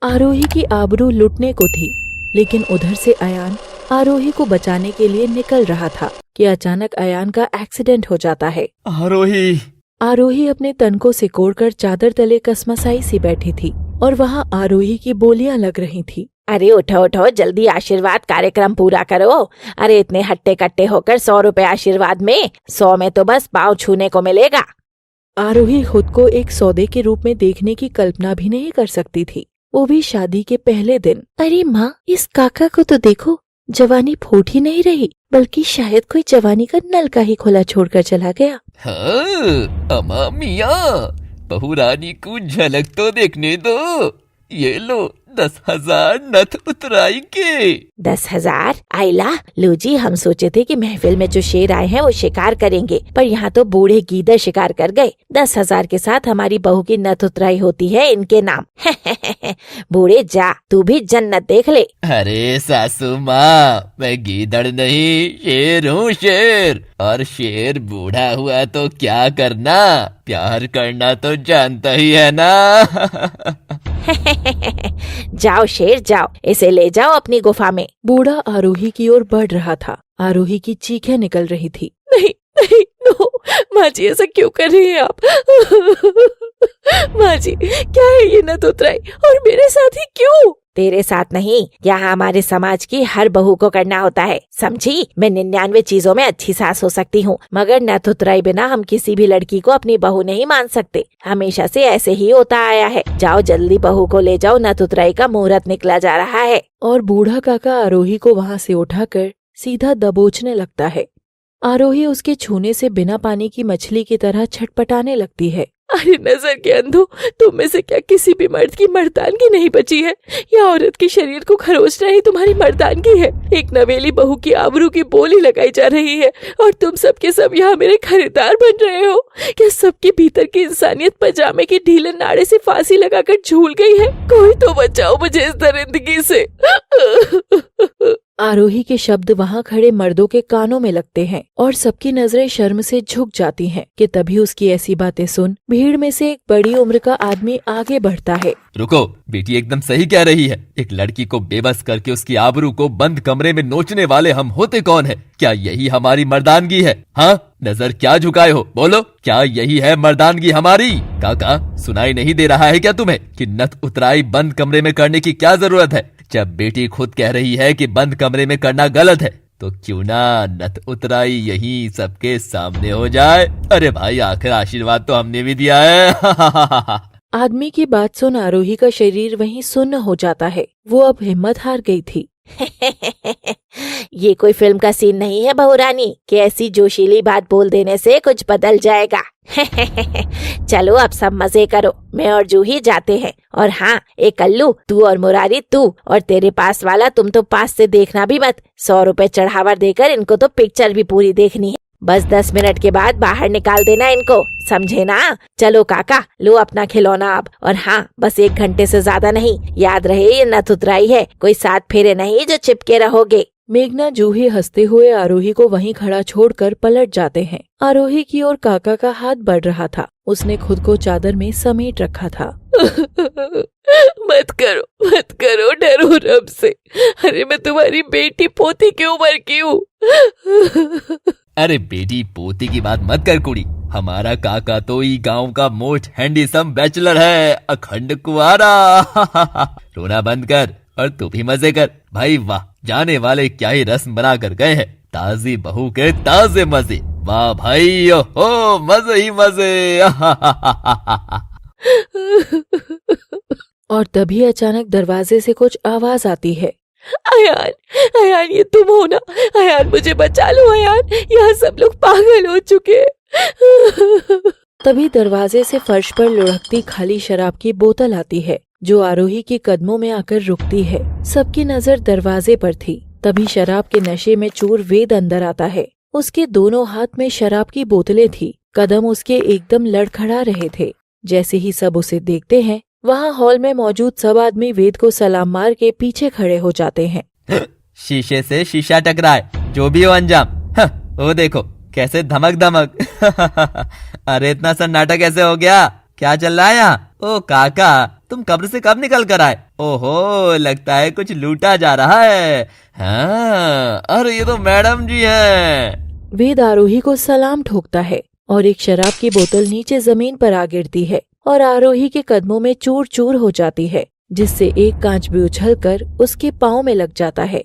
आरोही की आबरू लुटने को थी, लेकिन उधर से अयान आरोही को बचाने के लिए निकल रहा था कि अचानक अयान का एक्सीडेंट हो जाता है। आरोही अपने तन को सिकोड़कर चादर तले कसमसाई सी बैठी थी और वहाँ आरोही की बोलियां लग रही थी। अरे उठो उठो, जल्दी आशीर्वाद कार्यक्रम पूरा करो। अरे इतने हट्टे कट्टे होकर 100 रुपए आशीर्वाद में, 100 में तो बस पाँव छूने को मिलेगा। आरोही खुद को एक सौदे के रूप में देखने की कल्पना भी नहीं कर सकती थी, वो भी शादी के पहले दिन। अरे माँ, इस काका को तो देखो, जवानी फूट ही नहीं रही, बल्कि शायद कोई जवानी का नलका ही खुला छोड़कर चला गया। हाँ, अम्मा मियाँ, बहू रानी को झलक तो देखने दो। ये लो 10,000 नथ उतराई के। 10,000? आइला लो जी, हम सोचे थे कि महफिल में जो शेर आए हैं वो शिकार करेंगे, पर यहाँ तो बूढ़े गीदड़ शिकार कर गए। 10,000 के साथ हमारी बहू की नथ उतराई होती है इनके नाम। बूढ़े जा, तू भी जन्नत देख ले। अरे सासू माँ, मैं गीदड़ नहीं, शेर हूँ, शेर। और शेर बूढ़ा हुआ तो क्या करना, प्यार करना तो जानता ही है ना। जाओ शेर जाओ, इसे ले जाओ अपनी गुफा में। बूढ़ा आरोही की ओर बढ़ रहा था। आरोही की चीखें निकल रही थी। नहीं नहीं, नो माँ जी, ऐसा क्यों कर रही हैं आप? माँ जी, क्या है ये नथ उतराई, और मेरे साथ ही क्यों? तेरे साथ नहीं, यहाँ हमारे समाज की हर बहू को करना होता है, समझी? मैं 99 चीजों में अच्छी सास हो सकती हूँ, मगर नथ उतराई बिना हम किसी भी लड़की को अपनी बहू नहीं मान सकते। हमेशा से ऐसे ही होता आया है। जाओ जल्दी बहू को ले जाओ, नथ उतराई का मुहूर्त निकला जा रहा है। और बूढ़ा काका आरोही को वहाँ से उठाकर सीधा दबोचने लगता है। आरोही उसके छूने से बिना पानी की मछली की तरह छटपटाने लगती है। अरे नजर के अंधों, तुम में से क्या किसी भी मर्द की मर्दानगी नहीं बची है? या औरत के शरीर को खरोचना ही तुम्हारी मर्दानगी है? एक नवेली बहू की आबरू की बोली लगाई जा रही है और तुम सब के सब यहाँ मेरे खरीदार बन रहे हो। क्या सबके भीतर की इंसानियत पजामे की ढीले नाड़े से फांसी लगाकर झूल गई है? कोई तो बचाओ मुझे इस दरिंदगी से। आरोही के शब्द वहाँ खड़े मर्दों के कानों में लगते हैं और सबकी नजरें शर्म से झुक जाती हैं कि तभी उसकी ऐसी बातें सुन भीड़ में से एक बड़ी उम्र का आदमी आगे बढ़ता है। रुको, बेटी एकदम सही कह रही है। एक लड़की को बेबस करके उसकी आबरू को बंद कमरे में नोचने वाले हम होते कौन है? क्या यही हमारी मर्दानगी है? हाँ, नजर क्या झुकाए हो, बोलो, क्या यही है मर्दानगी हमारी? काका, सुनाई नहीं दे रहा है क्या तुम्हें कि नथ उतराई बंद कमरे में करने की क्या जरूरत है? जब बेटी खुद कह रही है कि बंद कमरे में करना गलत है, तो क्यों ना नथ उतराई यही सबके सामने हो जाए। अरे भाई, आखिर आशीर्वाद तो हमने भी दिया है। आदमी की बात सुन आरोही का शरीर वहीं सुन्न हो जाता है। वो अब हिम्मत हार गई थी। ये कोई फिल्म का सीन नहीं है बहू रानी कि ऐसी जोशीली बात बोल देने से कुछ बदल जाएगा। चलो अब सब मजे करो, मैं और जूही जाते हैं। और हाँ, एक कल्लू, तू और मुरारी, तू और तेरे पास वाला, तुम तो पास से देखना भी मत। 100 रुपए चढ़ावा देकर इनको तो पिक्चर भी पूरी देखनी है। बस 10 मिनट के बाद बाहर निकाल देना इनको, समझे ना? चलो काका, लो अपना खिलौना अब। और हाँ, बस 1 घंटे से ज्यादा नहीं। याद रहे ये नथ उतराई है, कोई 7 फेरे नहीं जो चिपके रहोगे। मेघना जूही हंसते हुए आरोही को वहीं खड़ा छोड़कर पलट जाते हैं। आरोही की ओर काका का हाथ बढ़ रहा था। उसने खुद को चादर में समेट रखा था। मत करो, डरो रब से। अरे मैं तुम्हारी बेटी पोती की उम्र की हूँ। अरे बेटी पोती की बात मत कर कुड़ी। हमारा काका तो ही गांव का मोस्ट हैंडसम बैचलर है, अखंड कुआरा। रोना बंद कर और तू भी मजे कर। भाई वाह, जाने वाले क्या ही रस्म बना कर गए हैं। ताजी बहू के ताजे मजे। वाह भाई, ओहो, मजे ही मजे। और तभी अचानक दरवाजे से कुछ आवाज आती है। अयान, ये तुम हो ना? अयान, मुझे बचा लो अयान, यहाँ सब लोग पागल हो चुके हैं। तभी दरवाजे से फर्श पर लुढ़कती खाली शराब की बोतल आती है, जो आरोही के कदमों में आकर रुकती है। सबकी नजर दरवाजे पर थी। तभी शराब के नशे में चूर वेद अंदर आता है। उसके दोनों हाथ में शराब की बोतलें थी। कदम उसके एकदम लड़खड़ा रहे थे। जैसे ही सब उसे देखते हैं, वहाँ हॉल में मौजूद सब आदमी वेद को सलाम मार के पीछे खड़े हो जाते हैं। शीशे से शीशा टकराए, जो भी हो अंजाम। वो देखो कैसे धमक धमक। अरे इतना सन्नाटा कैसे हो गया? क्या चल रहा है यहाँ? ओ काका, तुम कब्र से कब निकल कर आए? ओहो, लगता है कुछ लूटा जा रहा है। हाँ, अरे ये तो मैडम जी हैं। वेद आरोही को सलाम ठोकता है और एक शराब की बोतल नीचे जमीन पर आ गिरती है और आरोही के कदमों में चूर चूर हो जाती है, जिससे एक कांच भी उछलकर उसके पाँव में लग जाता है।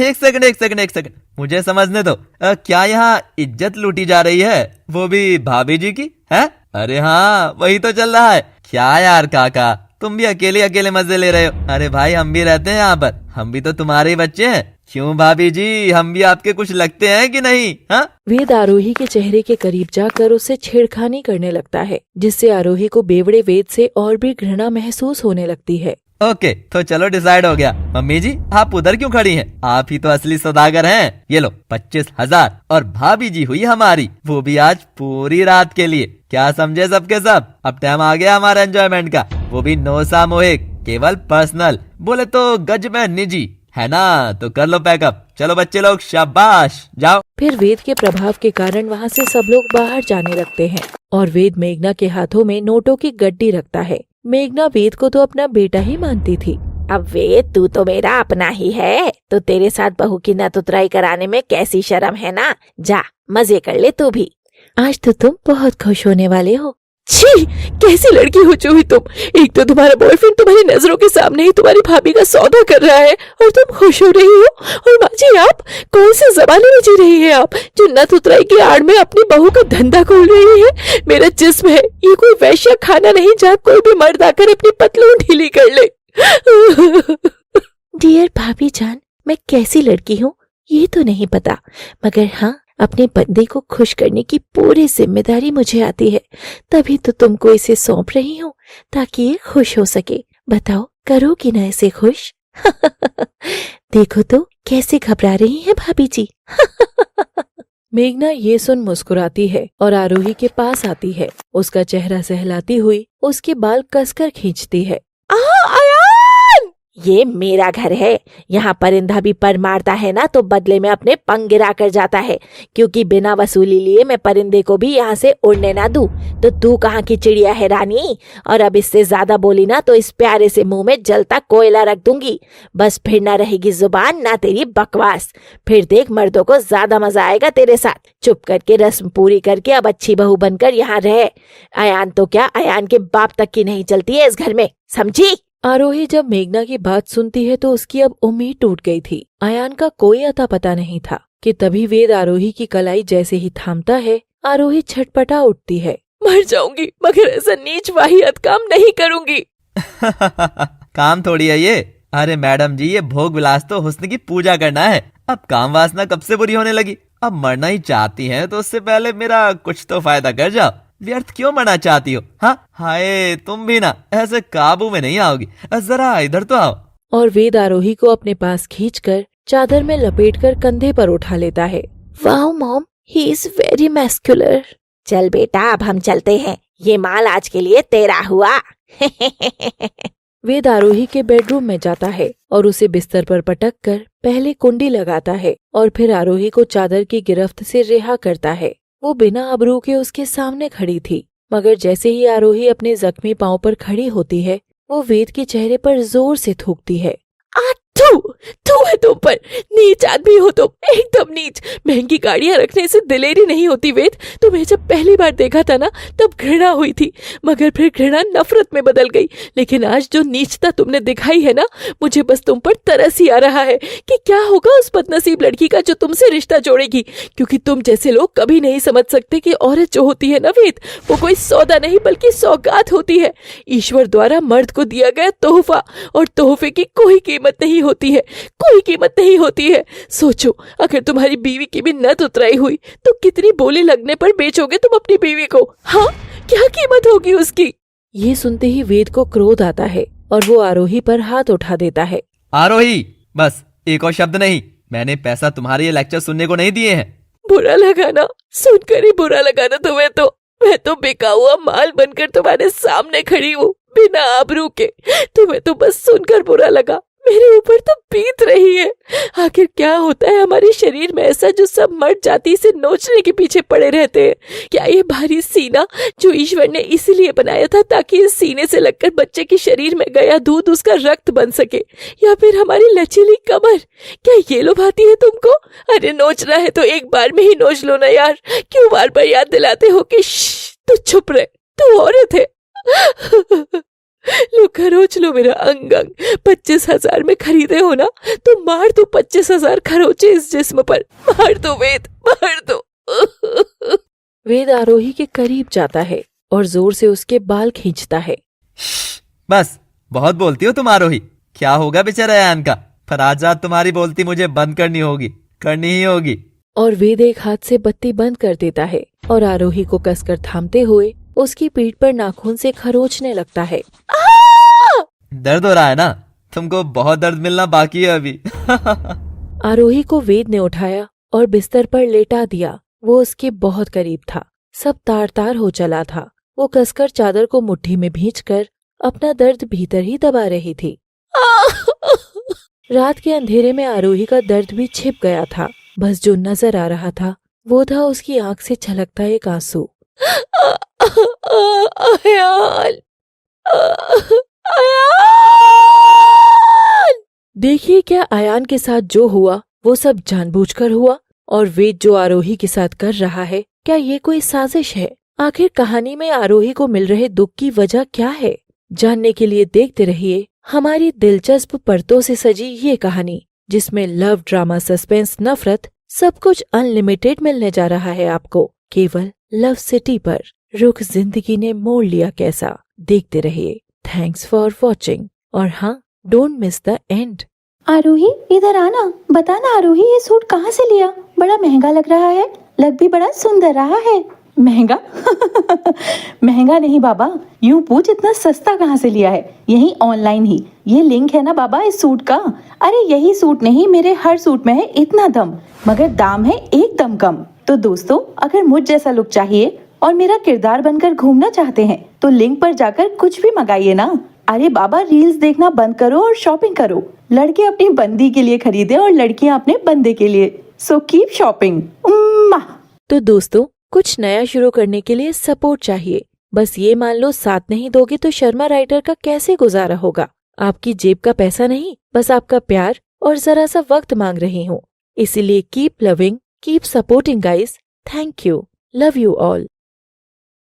एक सेकंड, मुझे समझने दो। क्या यहाँ इज्जत लूटी जा रही है, वो भी भाभी जी की? है? अरे हाँ, वही तो चल रहा है। क्या यार काका, तुम भी अकेले मजे ले रहे हो? अरे भाई, हम भी रहते हैं यहाँ पर, हम भी तो तुम्हारे ही बच्चे हैं। क्यों भाभी जी, हम भी आपके कुछ लगते हैं कि नहीं? हाँ? वेद आरोही के चेहरे के करीब जाकर उससे छेड़खानी करने लगता है, जिससे आरोही को बेवड़े वेद से और भी घृणा महसूस होने लगती है। ओके, तो चलो डिसाइड हो गया। मम्मी जी, आप उधर क्यों खड़ी हैं? आप ही तो असली सौदागर हैं। ये लो 25,000, और भाभी जी हुई हमारी, वो भी आज पूरी रात के लिए। क्या समझे सबके सब? अब टाइम आ गया हमारा एंजॉयमेंट का, वो भी नो सामूहिक, केवल पर्सनल, बोले तो गज में निजी, है ना? तो कर लो पैकअप। चलो बच्चे लोग, शाबाश, जाओ। फिर वेद के प्रभाव के कारण वहाँ से सब लोग बाहर जाने लगते हैं और वेद मेघना के हाथों में नोटों की गड्डी रखता है। मेघना वेद को तो अपना बेटा ही मानती थी। अब वेद, तू तो मेरा अपना ही है, तो तेरे साथ बहू की नतुतराई कराने में कैसी शर्म है ना। जा, मजे कर ले तू भी। आज तो तुम बहुत खुश होने वाले हो। छी, कैसी लड़की हो चुकी तुम। एक तो तुम्हारा बॉयफ्रेंड तुम्हारी नजरों के सामने ही तुम्हारी भाभी का सौदा कर रहा है और तुम खुश हो रही हो। और माँ जी, आप कौन से जमाने में जी रही है आप, जो नथ उतराई की आड़ में अपनी बहू का धंधा खोल रही है। मेरा जिस्म है, ये कोई वैश्या खाना नहीं जहाँ कोई भी मर्द आकर अपनी पतलून ढीली कर ले। डियर भाभी जान, मैं कैसी लड़की हूँ ये तो नहीं पता, मगर हाँ, अपने बंदे को खुश करने की पूरी जिम्मेदारी मुझे आती है, तभी तो तुमको इसे सौंप रही हूँ ताकि ये खुश हो सके। बताओ, करोगी ना इसे खुश? देखो तो कैसे घबरा रही है भाभी जी। मेघना ये सुन मुस्कुराती है और आरोही के पास आती है। उसका चेहरा सहलाती हुई उसके बाल कसकर खींचती है। आयान, ये मेरा घर है। यहाँ परिंदा भी पर मारता है ना तो बदले में अपने पंख गिरा कर जाता है, क्योंकि बिना वसूली लिए मैं परिंदे को भी यहाँ से उड़ने ना दूं। तो तू कहाँ की चिड़िया है रानी? और अब इससे ज्यादा बोली ना तो इस प्यारे से मुंह में जलता कोयला रख दूंगी। बस फिर ना रहेगी जुबान, ना तेरी बकवास। फिर देख, मर्दों को ज्यादा मजा आएगा तेरे साथ। चुप करके रस्म पूरी करके अब अच्छी बहू बनकर यहाँ रह। अयान तो क्या, अयान के बाप तक की नहीं चलती है इस घर में, समझी? आरोही जब मेघना की बात सुनती है तो उसकी अब उम्मीद टूट गई थी। अयान का कोई अता पता नहीं था कि तभी वेद आरोही की कलाई जैसे ही थामता है, आरोही छटपटा उठती है। मर जाऊंगी मगर ऐसा नीच वाहियत काम नहीं करूंगी। काम थोड़ी है ये। अरे मैडम जी, ये भोग विलास तो हुस्न की पूजा करना है। अब काम वासना कब से बुरी होने लगी? अब मरना ही चाहती हैं तो उससे पहले मेरा कुछ तो फायदा कर जाओ। व्यर्थ क्यों मरना चाहती हो? हाँ, हाय, तुम भी ना ऐसे काबू में नहीं आओगी। जरा इधर तो आओ। और वेद आरोही को अपने पास खींचकर चादर में लपेटकर कंधे पर उठा लेता है। Wow mom, he is very muscular. चल बेटा, अब हम चलते हैं। ये माल आज के लिए तेरा हुआ। वेद आरोही के बेडरूम में जाता है और उसे बिस्तर पर पटक कर पहले कुंडी लगाता है और फिर आरोही को चादर की गिरफ्त से रिहा करता है। वो बिना अबरू के उसके सामने खड़ी थी, मगर जैसे ही आरोही अपने जख्मी पांव पर खड़ी होती है, वो वेद के चेहरे पर जोर से थूकती है। तू है तुम पर, नीच आदमी हो तुम, एकदम नीच। महंगी गाड़ियां रखने से दिलेरी नहीं होती वेद। तुम्हें जब पहली बार देखा था ना तब घृणा हुई थी, मगर फिर घृणा नफरत में बदल गई। लेकिन आज जो नीचता तुमने दिखाई है ना, मुझे बस तुम पर तरस ही आ रहा है कि क्या होगा उस बदनसीब लड़की का जो तुमसे रिश्ता जोड़ेगी। क्योंकि तुम जैसे लोग कभी नहीं समझ सकते कि औरत जो होती है ना वेद, वो कोई सौदा नहीं बल्कि सौगात होती है, ईश्वर द्वारा मर्द को दिया गया तोहफा। और तोहफे की कोई कीमत नहीं होती है, कोई कीमत नहीं होती है। सोचो, अगर तुम्हारी बीवी की भी नथ उतराई हुई तो कितनी बोली लगने पर बेचोगे तुम अपनी बीवी को? हाँ, क्या कीमत होगी उसकी? ये सुनते ही वेद को क्रोध आता है और वो आरोही पर हाथ उठा देता है। आरोही, बस एक और शब्द नहीं। मैंने पैसा तुम्हारे ये लेक्चर सुनने को नहीं दिए हैं। बुरा लगा ना? सुनकर ही बुरा लगा ना तुम्हें? तो मैं तो बिका हुआ माल बनकर तुम्हारे सामने खड़ी हूँ बिना आबरू के। तुम्हें तो बस सुनकर बुरा लगा, मेरे ऊपर तो बीत रही है। आखिर क्या होता है हमारे शरीर में ऐसा जो सब मर्द जाति से नोचने के पीछे पड़े रहते हैं? क्या ये भारी सीना जो ईश्वर ने इसीलिए बनाया था ताकि इस सीने से लगकर बच्चे के शरीर में गया दूध उसका रक्त बन सके, या फिर हमारी लचीली कमर, क्या ये लुभाती है तुमको? अरे नोचना है तो एक बार में ही नोच लो ना यार, क्यों बार बार याद दिलाते हो कि तू चुप रहे, तू औरत है। लो खरोच लो मेरा अंग अंग। 25,000 में खरीदे हो ना, तो मार दो 25,000 खरोचे इस जिस्म पर। मार दो वेद, मार दो। वेद आरोही के करीब जाता है और जोर से उसके बाल खींचता है। बस बहुत बोलती हो तुम आरोही। क्या होगा बेचारा अयान का, पर आज रात तुम्हारी बोलती मुझे बंद करनी ही होगी। और वेद एक हाथ से बत्ती बंद कर देता है और आरोही को कसकर थामते हुए उसकी पीठ पर नाखून से खरोचने लगता है। दर्द हो रहा है ना? तुमको बहुत दर्द मिलना बाकी है अभी। आरोही को वेद ने उठाया और बिस्तर पर लेटा दिया। वो उसके बहुत करीब था, सब तार तार हो चला था। वो कसकर चादर को मुट्ठी में भींचकर अपना दर्द भीतर ही दबा रही थी। रात के अंधेरे में आरोही का दर्द भी छिप गया था। बस जो नजर आ रहा था वो था उसकी आंख से छलकता एक आंसू। अयान, अयान! देखिए क्या अयान के साथ जो हुआ वो सब जानबूझकर हुआ, और वेद जो आरोही के साथ कर रहा है, क्या ये कोई साजिश है? आखिर कहानी में आरोही को मिल रहे दुख की वजह क्या है? जानने के लिए देखते रहिए हमारी दिलचस्प परतों से सजी ये कहानी, जिसमें लव, ड्रामा, सस्पेंस, नफरत सब कुछ अनलिमिटेड मिलने जा रहा है आपको, केवल लव सिटी पर। रुख जिंदगी ने मोड़ लिया कैसा, देखते रहिए। थैंक्स फॉर वॉचिंग, और हाँ, डोंट मिस द एंड। आरोही इधर आना, बताना आरोही ये सूट कहाँ से लिया? बड़ा महंगा लग रहा है, लग भी बड़ा सुंदर रहा है। महंगा? महंगा नहीं बाबा, यूं पूछ इतना सस्ता कहाँ से लिया है? यही ऑनलाइन ही। ये लिंक है ना बाबा इस सूट का। अरे यही सूट नहीं, मेरे हर सूट में है इतना दम, मगर दाम है एकदम कम। तो दोस्तों, अगर मुझ जैसा लुक चाहिए और मेरा किरदार बनकर घूमना चाहते हैं तो लिंक पर जाकर कुछ भी मंगाइए ना। अरे बाबा, रील्स देखना बंद करो और शॉपिंग करो। लड़के अपनी बंदी के लिए खरीदे और लड़कियां अपने बंदे के लिए। So keep shopping. तो दोस्तों, कुछ नया शुरू करने के लिए सपोर्ट चाहिए। बस ये मान लो साथ नहीं दोगे तो शर्मा राइटर का कैसे गुजारा होगा? आपकी जेब का पैसा नहीं, बस आपका प्यार और जरा सा वक्त मांग रही हूँ। इसीलिए keep loving, keep supporting guys. Thank you, love you all.